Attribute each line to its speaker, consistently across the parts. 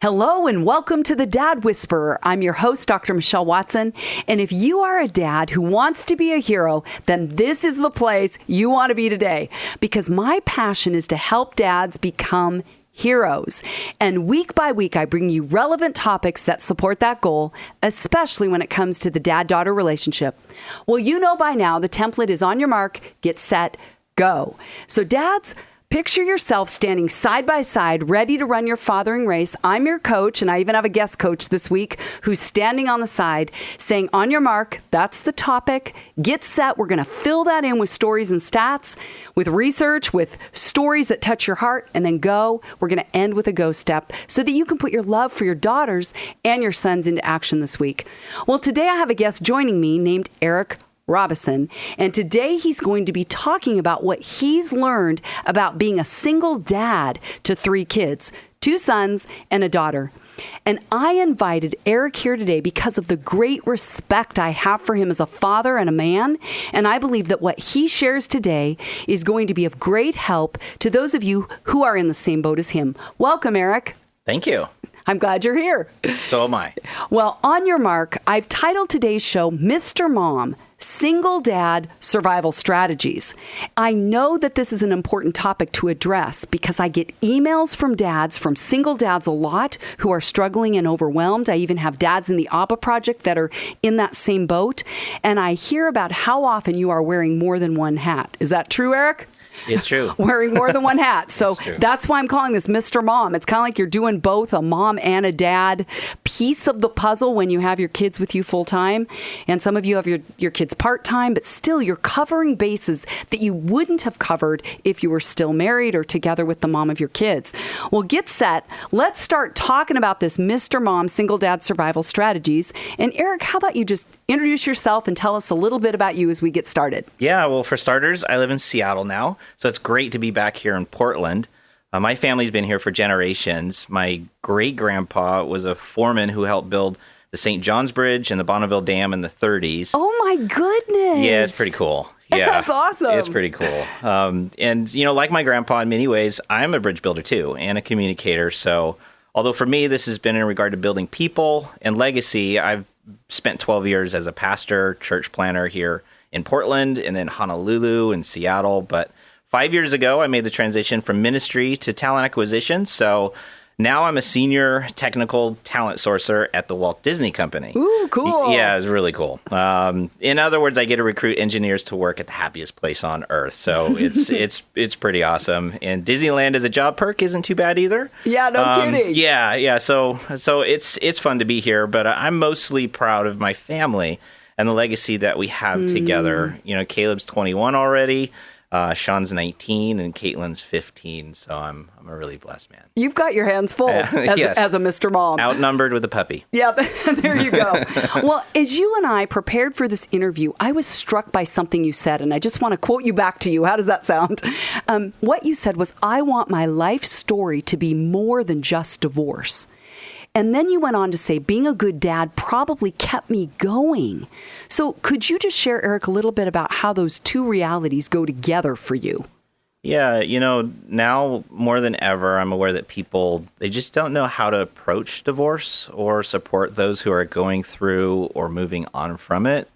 Speaker 1: Hello and welcome to the Dad Whisperer. I'm your host, Dr. Michelle Watson. And if you are a dad who wants to be a hero, then this is the place you want to be today. Because my passion is to help dads become heroes. And week by week, I bring you relevant topics that support that goal, especially when it comes to the dad-daughter relationship. Well, you know by now, the template is on your mark, get set, go. So dads, picture yourself standing side by side, ready to run your fathering race. I'm your coach, and I even have a guest coach this week who's standing on the side saying, on your mark, that's the topic, get set. We're going to fill that in with stories and stats, with research, with stories that touch your heart, and then go. We're going to end with a go step so that you can put your love for your daughters and your sons into action this week. Well, today I have a guest joining me named Eric Robison, and today he's going to be talking about what he's learned about being a single dad to 3 kids, 2 sons and a daughter. And I invited Eric here today because of the great respect I have for him as a father and a man, and I believe that what he shares today is going to be of great help to those of you who are in the same boat as him. Welcome, Eric.
Speaker 2: Thank you.
Speaker 1: I'm glad you're here.
Speaker 2: So am I.
Speaker 1: Well, on your mark, I've titled today's show, Mr. Mom, Single Dad Survival Strategies. I know that this is an important topic to address because I get emails from dads, from single dads a lot, who are struggling and overwhelmed. I even have dads in the ABBA project that are in that same boat. And I hear about how often you are wearing more than one hat. Is that true, Eric?
Speaker 2: It's true.
Speaker 1: Wearing more than one hat. So that's why I'm calling this Mr. Mom. It's kind of like you're doing both a mom and a dad piece of the puzzle when you have your kids with you full time. And some of you have your kids part time, but still you're covering bases that you wouldn't have covered if you were still married or together with the mom of your kids. Well, get set. Let's start talking about this Mr. Mom Single Dad Survival Strategies. And Eric, how about you just introduce yourself and tell us a little bit about you as we get started?
Speaker 2: Yeah, well, for starters, I live in Seattle now. So it's great to be back here in Portland. My family's been here for generations. My great-grandpa was a foreman who helped build the St. John's Bridge and the Bonneville Dam in the 30s.
Speaker 1: Oh, my goodness.
Speaker 2: Yeah, it's pretty cool. Yeah,
Speaker 1: that's awesome.
Speaker 2: It's pretty cool. And, you know, like my grandpa in many ways, I'm a bridge builder too and a communicator. So although for me, this has been in regard to building people and legacy, I've spent 12 years as a pastor, church planner here in Portland and then Honolulu and Seattle. But 5 years ago, I made the transition from ministry to talent acquisition. So now I'm a senior technical talent sourcer at the Walt Disney Company.
Speaker 1: Ooh, cool.
Speaker 2: Yeah, it's really cool. In other words, I get to recruit engineers to work at the happiest place on earth. So it's pretty awesome. And Disneyland as a job perk isn't too bad either.
Speaker 1: Yeah, no kidding.
Speaker 2: Yeah. So it's fun to be here, but I'm mostly proud of my family and the legacy that we have together. You know, Caleb's 21 already. Sean's 19 and Caitlin's 15, so I'm a really blessed man.
Speaker 1: You've got your hands full
Speaker 2: yes.
Speaker 1: as a Mr. Mom.
Speaker 2: Outnumbered with a puppy.
Speaker 1: Yep, there you go. Well, as you and I prepared for this interview, I was struck by something you said, and I just want to quote you back to you. How does that sound? What you said was, I want my life story to be more than just divorce. And then you went on to say, being a good dad probably kept me going. So could you just share, Eric, a little bit about how those two realities go together for you?
Speaker 2: Yeah, you know, now more than ever, I'm aware that people, they just don't know how to approach divorce or support those who are going through or moving on from it.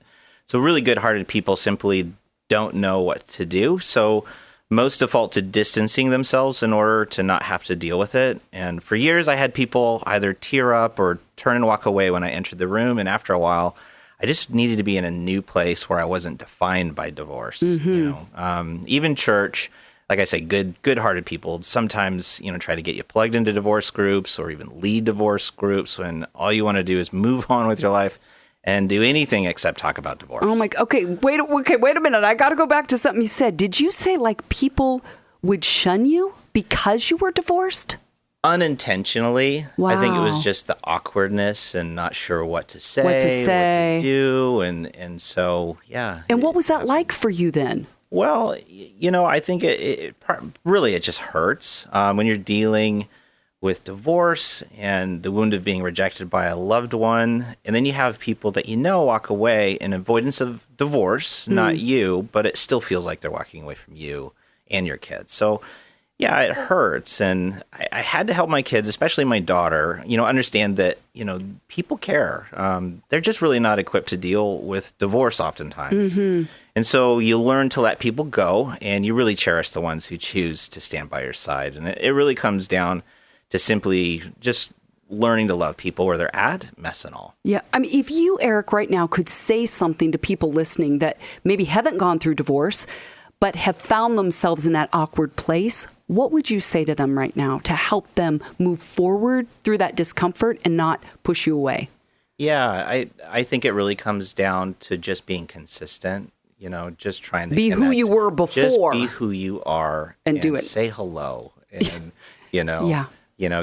Speaker 2: So really good-hearted people simply don't know what to do. So most default to distancing themselves in order to not have to deal with it. And for years, I had people either tear up or turn and walk away when I entered the room. And after a while, I just needed to be in a new place where I wasn't defined by divorce.
Speaker 1: Mm-hmm.
Speaker 2: You know, even church, like I say, good-hearted people sometimes, you know, try to get you plugged into divorce groups or even lead divorce groups when all you want to do is move on with your life and do anything except talk about divorce.
Speaker 1: Oh my, okay, wait a minute. I got to go back to something you said. Did you say like people would shun you because you were divorced?
Speaker 2: Unintentionally.
Speaker 1: Wow.
Speaker 2: I think it was just the awkwardness and not sure what to say, what to do. And so, yeah.
Speaker 1: And what was that like for you then?
Speaker 2: Well, you know, I think it really just hurts when you're dealing with divorce and the wound of being rejected by a loved one. And then you have people that you know walk away in avoidance of divorce, not you, but it still feels like they're walking away from you and your kids. So Yeah, it hurts. And I had to help my kids, especially my daughter, understand that, people care. They're just really not equipped to deal with divorce oftentimes. And so you learn to let people go, and you really cherish the ones who choose to stand by your side. And it really comes down to simply just learning to love people where they're at, mess and all.
Speaker 1: Yeah. I mean, if you, Eric, right now could say something to people listening that maybe haven't gone through divorce, but have found themselves in that awkward place, what would you say to them right now to help them move forward through that discomfort and not push you away?
Speaker 2: Yeah, I think it really comes down to just being consistent, just trying to
Speaker 1: be
Speaker 2: connect.
Speaker 1: Who you were before.
Speaker 2: Just be who you are
Speaker 1: and do it.
Speaker 2: Say hello and,
Speaker 1: Yeah.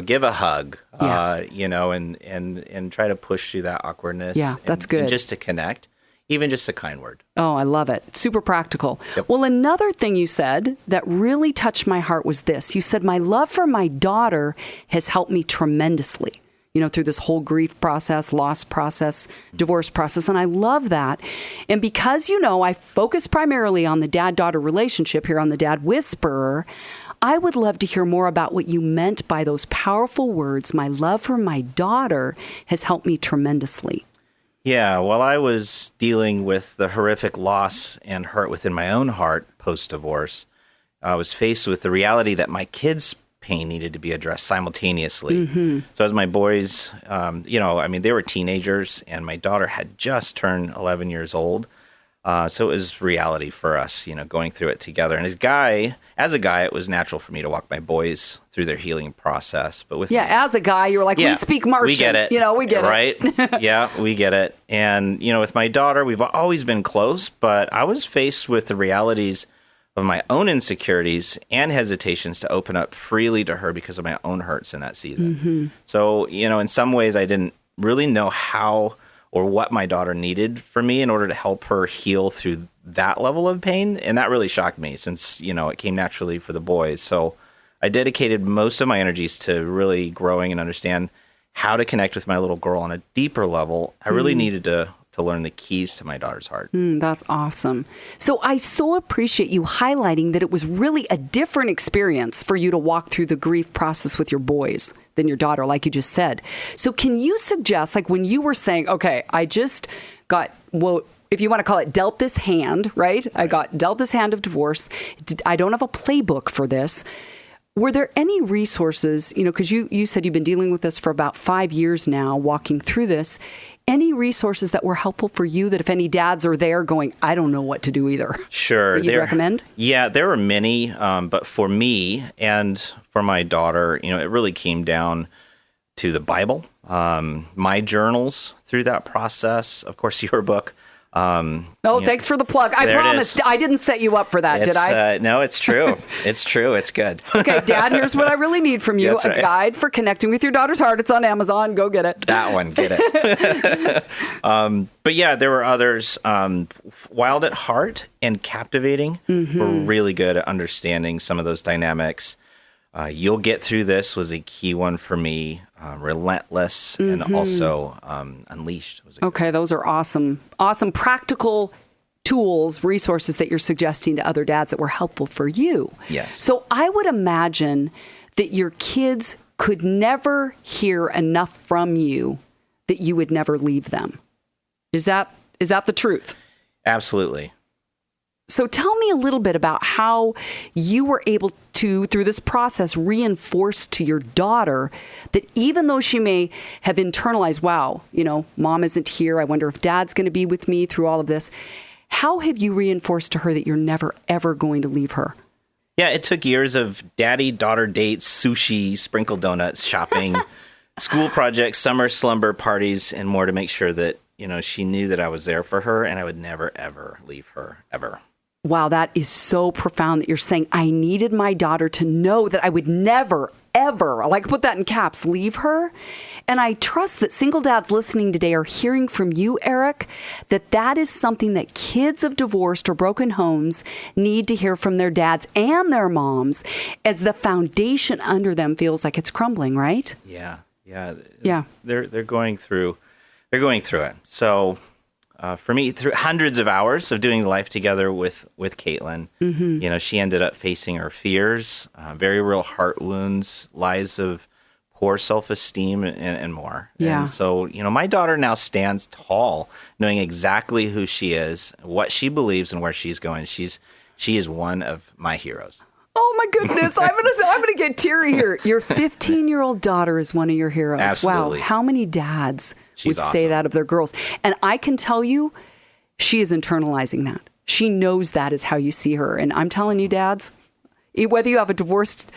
Speaker 2: give a hug,
Speaker 1: Yeah.
Speaker 2: and try to push through that awkwardness.
Speaker 1: Yeah, that's good.
Speaker 2: And just to connect. Even just a kind word.
Speaker 1: Oh, I love it. Super practical.
Speaker 2: Yep.
Speaker 1: Well, another thing you said that really touched my heart was this. You said, my love for my daughter has helped me tremendously, through this whole grief process, loss process, divorce process. And I love that. And because, I focus primarily on the dad-daughter relationship here on the Dad Whisperer, I would love to hear more about what you meant by those powerful words. My love for my daughter has helped me tremendously.
Speaker 2: Yeah, while I was dealing with the horrific loss and hurt within my own heart post-divorce, I was faced with the reality that my kids' pain needed to be addressed simultaneously. So as my boys, they were teenagers, and my daughter had just turned 11 years old. So it was reality for us, going through it together. And as a guy, it was natural for me to walk my boys through their healing process. But with
Speaker 1: as a guy, you were like, we speak Martian.
Speaker 2: We get it.
Speaker 1: We get
Speaker 2: it.
Speaker 1: Right?
Speaker 2: Yeah, we get it. And, with my daughter, we've always been close, but I was faced with the realities of my own insecurities and hesitations to open up freely to her because of my own hurts in that season. So, in some ways, I didn't really know how or what my daughter needed from me in order to help her heal through that level of pain. And that really shocked me since, it came naturally for the boys. So I dedicated most of my energies to really growing and understand how to connect with my little girl on a deeper level. I really needed to learn the keys to my daughter's heart.
Speaker 1: That's awesome. So I so appreciate you highlighting that it was really a different experience for you to walk through the grief process with your boys than your daughter, like you just said. So can you suggest, like when you were saying, okay, I just got, if you want to call it dealt this hand, right? I got dealt this hand of divorce. I don't have a playbook for this. Were there any resources, because you said you've been dealing with this for about 5 years now, walking through this, any resources that were helpful for you that if any dads are there going, I don't know what to do either?
Speaker 2: Sure.
Speaker 1: That you'd recommend?
Speaker 2: Yeah, there were many, but for me and for my daughter, it really came down to the Bible, my journals through that process, of course, your book.
Speaker 1: Thanks for the plug. I promised I didn't set you up for that, did I?
Speaker 2: No, it's true. It's true. It's good.
Speaker 1: Okay, Dad, here's what I really need from you.
Speaker 2: That's right.
Speaker 1: A guide for connecting with your daughter's heart. It's on Amazon. Go get it.
Speaker 2: That one, get it. But yeah, there were others. Wild at Heart and Captivating were really good at understanding some of those dynamics. You'll Get Through This was a key one for me. Relentless and also Unleashed was a good one.
Speaker 1: Those are awesome practical tools, resources that you're suggesting to other dads that were helpful for you.
Speaker 2: Yes. So
Speaker 1: I would imagine that your kids could never hear enough from you that you would never leave them. Is that the truth?
Speaker 2: Absolutely.
Speaker 1: So tell me a little bit about how you were able to, through this process, reinforce to your daughter that even though she may have internalized, wow, mom isn't here, I wonder if dad's going to be with me through all of this. How have you reinforced to her that you're never, ever going to leave her?
Speaker 2: Yeah, it took years of daddy-daughter dates, sushi, sprinkled donuts, shopping, school projects, summer slumber parties, and more to make sure that, she knew that I was there for her and I would never, ever leave her, ever.
Speaker 1: Wow, that is so profound that you're saying I needed my daughter to know that I would never, ever, I like put that in caps, leave her. And I trust that single dads listening today are hearing from you, Eric, that is something that kids of divorced or broken homes need to hear from their dads and their moms as the foundation under them feels like it's crumbling, right?
Speaker 2: Yeah.
Speaker 1: Yeah.
Speaker 2: They're going through it. So for me, through hundreds of hours of doing life together with Caitlin. She ended up facing her fears, very real heart wounds, lies of poor self-esteem, and more.
Speaker 1: Yeah.
Speaker 2: And so, my daughter now stands tall, knowing exactly who she is, what she believes, and where she's going. She is one of my heroes.
Speaker 1: Oh my goodness, I'm gonna get teary here. Your 15-year-old daughter is one of your heroes.
Speaker 2: Absolutely.
Speaker 1: Wow, how many dads
Speaker 2: She's
Speaker 1: would say
Speaker 2: awesome.
Speaker 1: that of their girls? And I can tell you, she is internalizing that. She knows that is how you see her. And I'm telling you, dads, whether you have a divorced,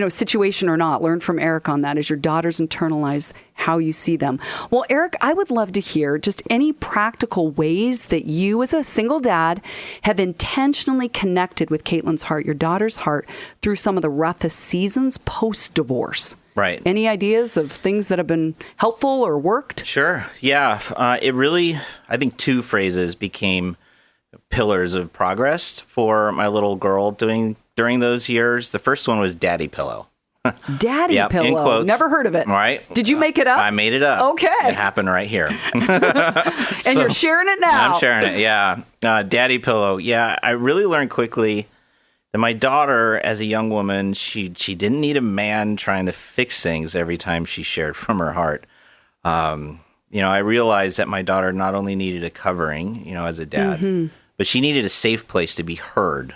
Speaker 1: situation or not, learn from Eric on that as your daughters internalize how you see them. Well, Eric, I would love to hear just any practical ways that you as a single dad have intentionally connected with Caitlin's heart, your daughter's heart, through some of the roughest seasons post-divorce.
Speaker 2: Right.
Speaker 1: Any ideas of things that have been helpful or worked?
Speaker 2: Sure. Yeah. It really, I think 2 phrases became pillars of progress for my little girl during those years. The first one was daddy pillow.
Speaker 1: Daddy
Speaker 2: Yep,
Speaker 1: pillow.
Speaker 2: in quotes.
Speaker 1: Never heard of it.
Speaker 2: Right.
Speaker 1: Did you make it up?
Speaker 2: I made it up.
Speaker 1: Okay.
Speaker 2: It happened right here.
Speaker 1: And you're sharing it now.
Speaker 2: I'm sharing it. Yeah. Daddy pillow. Yeah. I really learned quickly that my daughter, as a young woman, she didn't need a man trying to fix things every time she shared from her heart. I realized that my daughter not only needed a covering, as a dad, but she needed a safe place to be heard.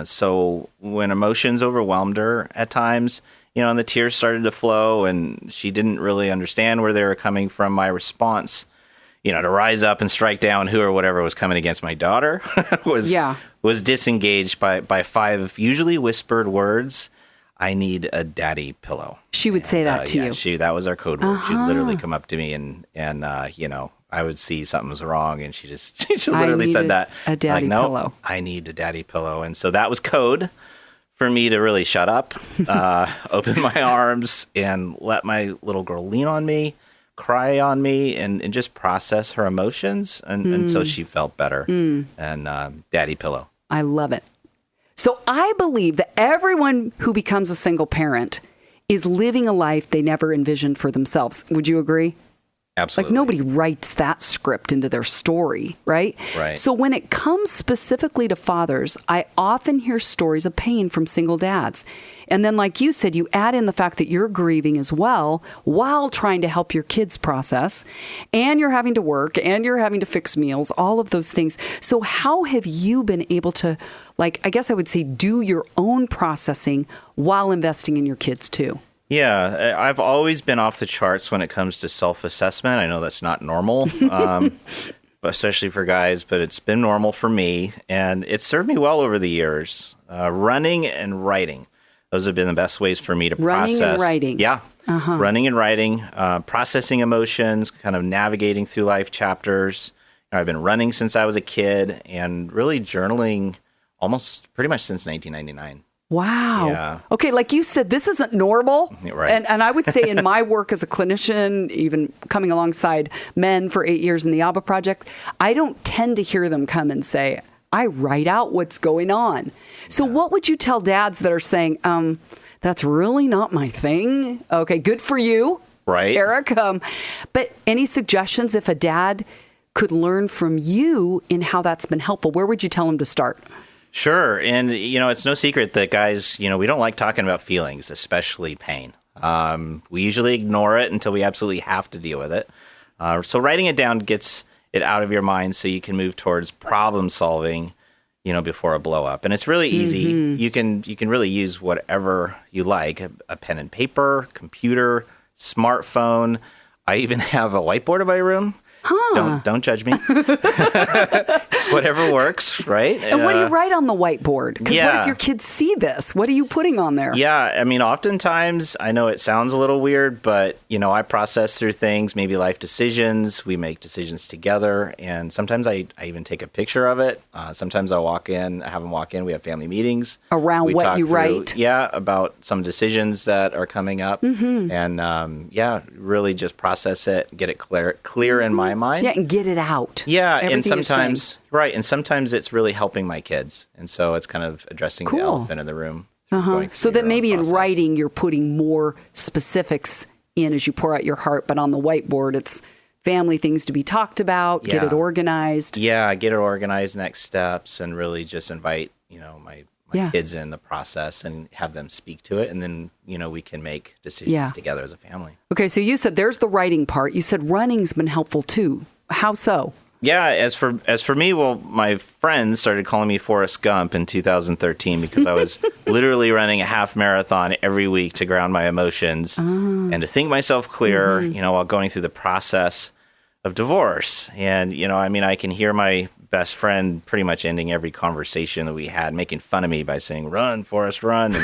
Speaker 2: So when emotions overwhelmed her at times, and the tears started to flow and she didn't really understand where they were coming from, my response, to rise up and strike down who or whatever was coming against my daughter was disengaged by 5 usually whispered words. I need a daddy pillow.
Speaker 1: She would say that to you.
Speaker 2: That was our code word. She'd literally come up to me and I would see something was wrong, and she literally said that.
Speaker 1: A daddy pillow.
Speaker 2: I need a daddy pillow. And so that was code for me to really shut up, open my arms, and let my little girl lean on me, cry on me, and just process her emotions until she felt better. And daddy pillow.
Speaker 1: I love it. So I believe that everyone who becomes a single parent is living a life they never envisioned for themselves. Would you agree?
Speaker 2: Absolutely.
Speaker 1: Like nobody writes that script into their story, right?
Speaker 2: Right.
Speaker 1: So when it comes specifically to fathers, I often hear stories of pain from single dads. And then like you said, you add in the fact that you're grieving as well while trying to help your kids process, and you're having to work, and you're having to fix meals, all of those things. So how have you been able to, I guess I would say, do your own processing while investing in your kids too?
Speaker 2: Yeah, I've always been off the charts when it comes to self-assessment. I know that's not normal, especially for guys, but it's been normal for me, and it's served me well over the years. Running and writing. Those have been the best ways for me to process.
Speaker 1: Running and writing.
Speaker 2: Yeah. Running and writing, processing emotions, kind of navigating through life chapters. I've been running since I was a kid and really journaling almost pretty much since 1999.
Speaker 1: Wow.
Speaker 2: Yeah.
Speaker 1: Okay, like you said, this isn't normal.
Speaker 2: Right.
Speaker 1: And I would say in my work as a clinician, even coming alongside men for 8 years in the ABBA Project, I don't tend to hear them come and say, I write out what's going on. So what would you tell dads that are saying, that's really not my thing? Okay, good for you,
Speaker 2: right,
Speaker 1: Eric. But any suggestions if a dad could learn from you in how that's been helpful? Where would you tell him to start?
Speaker 2: Sure. And, it's no secret that guys, we don't like talking about feelings, especially pain. We usually ignore it until we absolutely have to deal with it. So writing it down gets it out of your mind so you can move towards problem solving, before a blow up. And it's really easy. You can really use whatever you like, a pen and paper, computer, smartphone. I even have a whiteboard in my room. Don't judge me. It's whatever works, right?
Speaker 1: And what do you write on the whiteboard? Because what if your kids see this? What are you putting on there?
Speaker 2: Yeah, I mean, oftentimes, I know it sounds a little weird, but, I process through things, maybe life decisions. We make decisions together, and sometimes I even take a picture of it. Sometimes I have them walk in. We have family meetings.
Speaker 1: Around what you write?
Speaker 2: Yeah, about some decisions that are coming up. And, really just process it, get it clear in my mind.
Speaker 1: Yeah, and get it out.
Speaker 2: Yeah, and sometimes it's really helping my kids, and so it's kind of addressing the elephant in the room.
Speaker 1: So that maybe in writing you're putting more specifics in as you pour out your heart, but on the whiteboard it's family things to be talked about, get it organized.
Speaker 2: Yeah, get it organized, next steps, and really just invite, my kids in the process and have them speak to it. And then, we can make decisions together as a family.
Speaker 1: Okay, so you said there's the writing part. You said running's been helpful too. How so?
Speaker 2: Yeah, as for me, well, my friends started calling me Forrest Gump in 2013 because I was literally running a half marathon every week to ground my emotions and to think myself clear, while going through the process of divorce. And, I can hear my best friend pretty much ending every conversation that we had, making fun of me by saying, "Run, Forrest, run."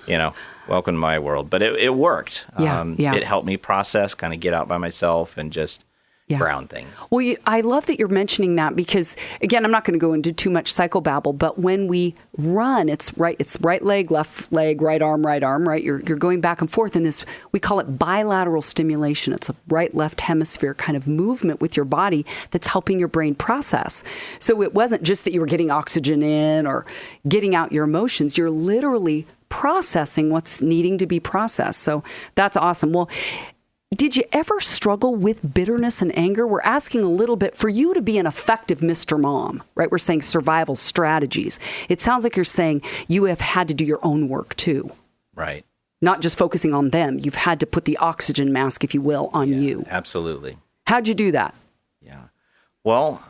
Speaker 2: And, welcome to my world. But it worked. It helped me process, kind of get out by myself and just ground things.
Speaker 1: Well, I love that you're mentioning that because, again, I'm not going to go into too much psychobabble, but when we run, it's right leg, left leg, right arm, right? You're going back and forth in this, we call it bilateral stimulation. It's a right-left hemisphere kind of movement with your body that's helping your brain process. So it wasn't just that you were getting oxygen in or getting out your emotions. You're literally processing what's needing to be processed. So that's awesome. Well, did you ever struggle with bitterness and anger? We're asking a little bit for you to be an effective Mr. Mom, right? We're saying survival strategies. It sounds like you're saying you have had to do your own work too.
Speaker 2: Right.
Speaker 1: Not just focusing on them. You've had to put the oxygen mask, if you will, on you.
Speaker 2: Absolutely.
Speaker 1: How'd you do that?
Speaker 2: Yeah. Well,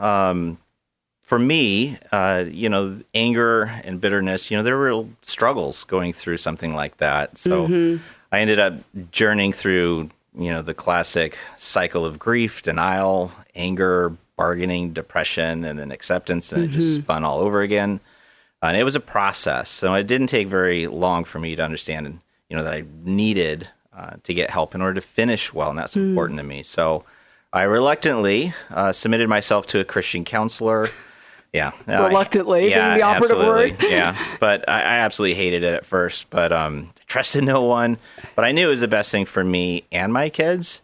Speaker 2: for me, anger and bitterness, there were real struggles going through something like that. So I ended up journeying through the classic cycle of grief, denial, anger, bargaining, depression, and then acceptance. And it just spun all over again. And it was a process. So it didn't take very long for me to understand, that I needed to get help in order to finish well. And that's important to me. So I reluctantly submitted myself to a Christian counselor. Yeah.
Speaker 1: Reluctantly, being the operative word.
Speaker 2: Yeah. But I absolutely hated it at first, but trusted no one. But I knew it was the best thing for me and my kids.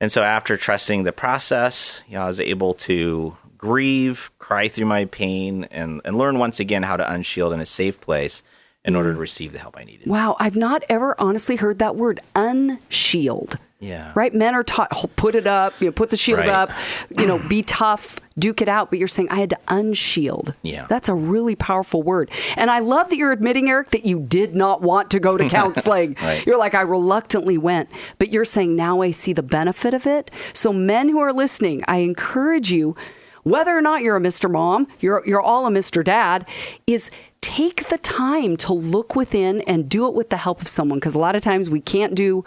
Speaker 2: And so after trusting the process, I was able to grieve, cry through my pain, and learn once again how to unshield in a safe place in order to receive the help I needed.
Speaker 1: Wow. I've not ever honestly heard that word, unshield.
Speaker 2: Yeah.
Speaker 1: Right? Men are taught, put it up, put the shield up, be tough, duke it out. But you're saying I had to unshield.
Speaker 2: Yeah.
Speaker 1: That's a really powerful word. And I love that you're admitting, Eric, that you did not want to go to counseling.
Speaker 2: Right.
Speaker 1: You're like, I reluctantly went. But you're saying now I see the benefit of it. So men who are listening, I encourage you, whether or not you're a Mr. Mom, you're all a Mr. Dad, is take the time to look within and do it with the help of someone. Because a lot of times we can't do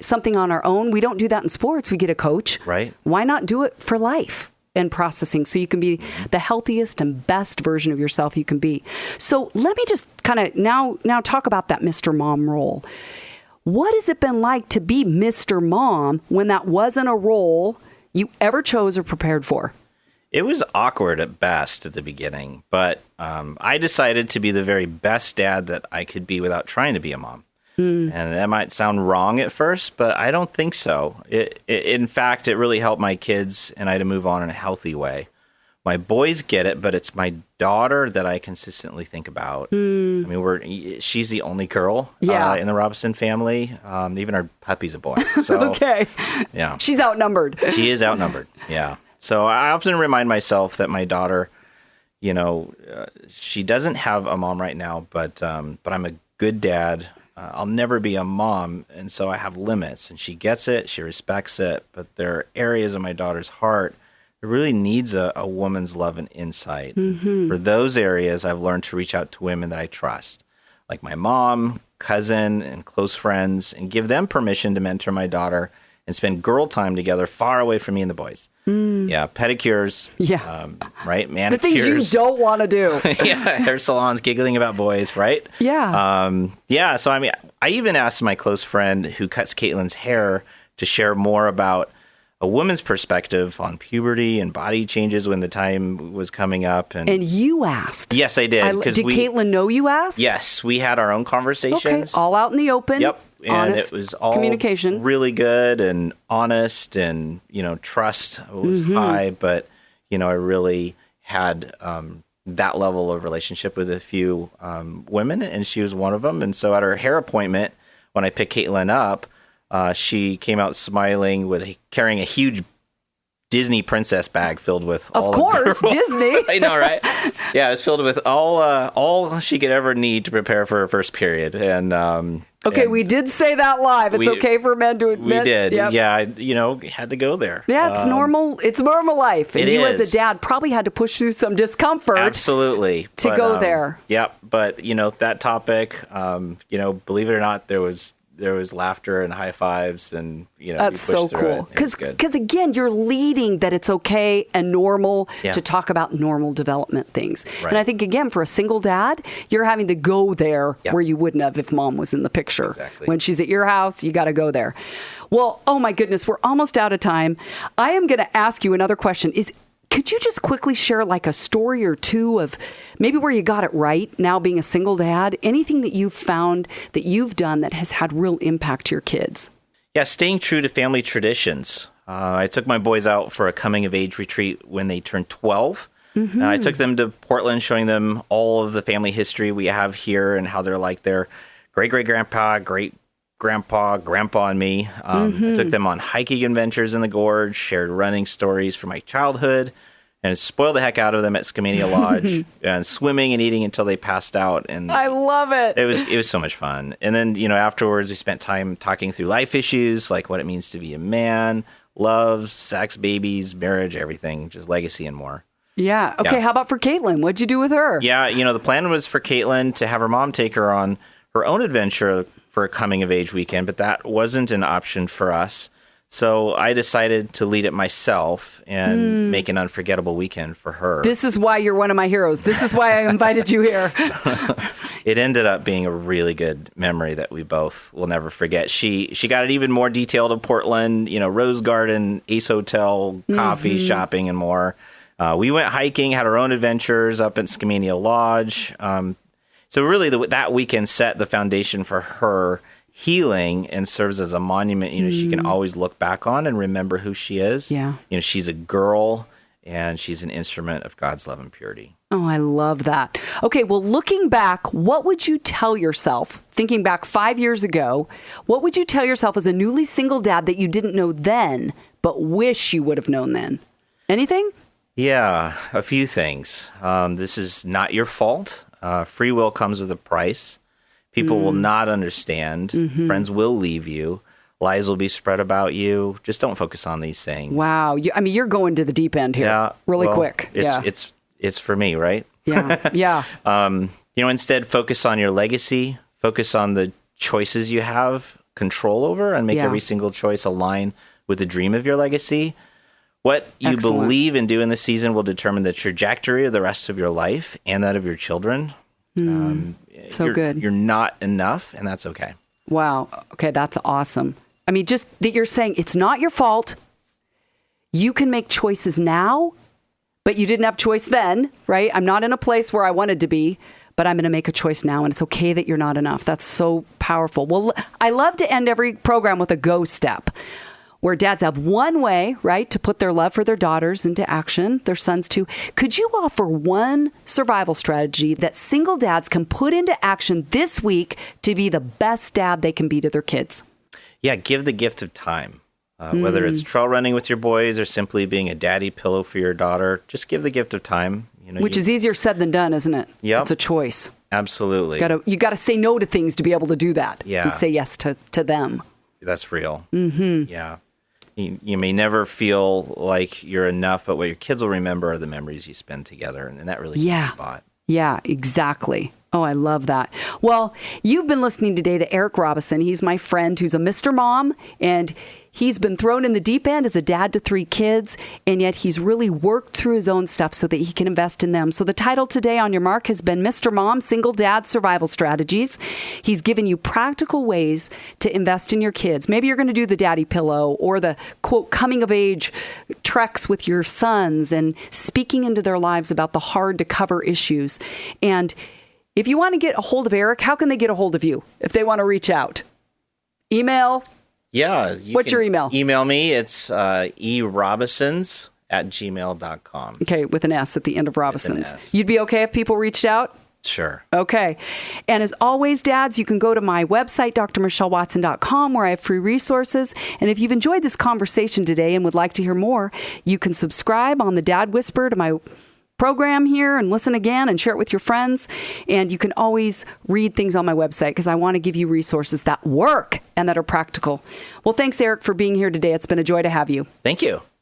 Speaker 1: something on our own. We don't do that in sports. We get a coach.
Speaker 2: Right.
Speaker 1: Why not do it for life and processing so you can be the healthiest and best version of yourself you can be? So let me just kind of now talk about that Mr. Mom role. What has it been like to be Mr. Mom when that wasn't a role you ever chose or prepared for?
Speaker 2: It was awkward at best at the beginning, but I decided to be the very best dad that I could be without trying to be a mom. And that might sound wrong at first, but I don't think so. In fact, it really helped my kids and I to move on in a healthy way. My boys get it, but it's my daughter that I consistently think about. I mean, she's the only girl in the Robison family. Even our puppy's a boy. So,
Speaker 1: okay.
Speaker 2: Yeah.
Speaker 1: She's outnumbered.
Speaker 2: She is outnumbered. Yeah. So I often remind myself that my daughter, she doesn't have a mom right now, but I'm a good dad. I'll never be a mom, and so I have limits. And she gets it, she respects it, but there are areas of my daughter's heart that really needs a woman's love and insight. For those areas, I've learned to reach out to women that I trust, like my mom, cousin, and close friends, and give them permission to mentor my daughter and spend girl time together far away from me and the boys. Yeah, pedicures. Yeah. Right? Manicures.
Speaker 1: The things you don't want to do.
Speaker 2: Yeah, hair salons, giggling about boys, right?
Speaker 1: Yeah.
Speaker 2: So, I mean, I even asked my close friend who cuts Caitlin's hair to share more about a woman's perspective on puberty and body changes when the time was coming up. And
Speaker 1: you asked.
Speaker 2: Yes, I did.
Speaker 1: Did Caitlin know you asked?
Speaker 2: Yes, we had our own conversations.
Speaker 1: Okay, all out in the open.
Speaker 2: Yep. And
Speaker 1: honest
Speaker 2: it was all
Speaker 1: communication.
Speaker 2: Really good and honest, and trust was high, but I really had that level of relationship with a few women, and she was one of them. And so at her hair appointment, when I picked Caitlin up, she came out smiling carrying a huge Disney princess bag filled with
Speaker 1: Of course, Disney.
Speaker 2: I know, right? Yeah, it was filled with all she could ever need to prepare for her first period. And
Speaker 1: okay, we did say that live. It's okay for men to admit.
Speaker 2: We did.
Speaker 1: Yep.
Speaker 2: Yeah, had to go there.
Speaker 1: Yeah, it's normal. It's normal life. And you as a dad probably had to push through some discomfort.
Speaker 2: Absolutely.
Speaker 1: To go there.
Speaker 2: Yep. But, that topic, believe it or not, there was laughter and high fives, and
Speaker 1: that's so cool. Because again, you're leading that it's okay and normal to talk about normal development things. Right. And I think again, for a single dad, you're having to go there where you wouldn't have if mom was in the picture.
Speaker 2: Exactly.
Speaker 1: When she's at your house, you got to go there. Well, oh my goodness, we're almost out of time. I am going to ask you another question. Could you just quickly share like a story or two of maybe where you got it right now being a single dad? Anything that you've found that you've done that has had real impact to your kids?
Speaker 2: Yeah, staying true to family traditions. I took my boys out for a coming of age retreat when they turned 12. Mm-hmm. I took them to Portland, showing them all of the family history we have here and how they're like their great-great-grandpa, great-grandpa, grandpa, and me. I took them on hiking adventures in the gorge, shared running stories from my childhood, and spoiled the heck out of them at Skamania Lodge, and swimming and eating until they passed out. And
Speaker 1: I love it.
Speaker 2: It was so much fun. And then, afterwards we spent time talking through life issues, like what it means to be a man, love, sex, babies, marriage, everything, just legacy and more.
Speaker 1: Yeah. Okay. Yeah. How about for Caitlin? What'd you do with her?
Speaker 2: Yeah. The plan was for Caitlin to have her mom take her on her own adventure for a coming of age weekend, but that wasn't an option for us. So I decided to lead it myself and make an unforgettable weekend for her.
Speaker 1: This is why you're one of my heroes. This is why I invited you here.
Speaker 2: It ended up being a really good memory that we both will never forget. She got it even more detailed in Portland, Rose Garden, Ace Hotel, coffee, shopping, and more. We went hiking, had our own adventures up at Skamania Lodge. So really that weekend set the foundation for her healing and serves as a monument, she can always look back on and remember who she is.
Speaker 1: Yeah.
Speaker 2: She's a girl and she's an instrument of God's love and purity.
Speaker 1: Oh, I love that. Okay, well, looking back, what would you tell yourself, thinking back 5 years ago, what would you tell yourself as a newly single dad that you didn't know then, but wish you would have known then? Anything?
Speaker 2: Yeah, a few things. This is not your fault. Free will comes with a price. People will not understand. Friends will leave you. Lies will be spread about you. Just don't focus on these things.
Speaker 1: Wow. You're going to the deep end here really quick.
Speaker 2: It's for me, right?
Speaker 1: Yeah. Yeah.
Speaker 2: Instead, focus on your legacy. Focus on the choices you have control over and make every single choice align with the dream of your legacy. What you believe and do in this season will determine the trajectory of the rest of your life and that of your children.
Speaker 1: Good.
Speaker 2: You're not enough, and that's okay.
Speaker 1: Wow. Okay, that's awesome. I mean, just that you're saying it's not your fault. You can make choices now, but you didn't have choice then, right? I'm not in a place where I wanted to be, but I'm going to make a choice now, and it's okay that you're not enough. That's so powerful. Well, I love to end every program with a go step, where dads have one way, right, to put their love for their daughters into action, their sons too. Could you offer one survival strategy that single dads can put into action this week to be the best dad they can be to their kids?
Speaker 2: Yeah, give the gift of time. Whether it's trail running with your boys or simply being a daddy pillow for your daughter, just give the gift of time.
Speaker 1: Which is easier said than done, isn't it?
Speaker 2: Yeah,
Speaker 1: it's a choice.
Speaker 2: Absolutely.
Speaker 1: You got to say no to things to be able to do that.
Speaker 2: Yeah.
Speaker 1: And say yes to them.
Speaker 2: That's real. Yeah. You may never feel like you're enough, but what your kids will remember are the memories you spend together, and that really can't be bought. Yeah, exactly. Oh, I love that. Well, you've been listening today to Eric Robison. He's my friend who's a Mr. Mom, and he's been thrown in the deep end as a dad to 3 kids, and yet he's really worked through his own stuff so that he can invest in them. So the title today on your mark has been Mr. Mom, Single Dad Survival Strategies. He's given you practical ways to invest in your kids. Maybe you're going to do the daddy pillow or the, quote, coming of age treks with your sons and speaking into their lives about the hard to cover issues. And if you want to get a hold of Eric, how can they get a hold of you if they want to reach out? Email? Yeah.
Speaker 1: What's your email?
Speaker 2: Email me. It's erobisons@gmail.com.
Speaker 1: Okay, with an S at the end of Robison's. You'd be okay if people reached out?
Speaker 2: Sure.
Speaker 1: Okay. And as always, dads, you can go to my website, drmichellewatson.com, where I have free resources. And if you've enjoyed this conversation today and would like to hear more, you can subscribe on the Dad Whisper to my program here and listen again and share it with your friends. And you can always read things on my website because I want to give you resources that work and that are practical. Well, thanks, Eric, for being here today. It's been a joy to have you.
Speaker 2: Thank you.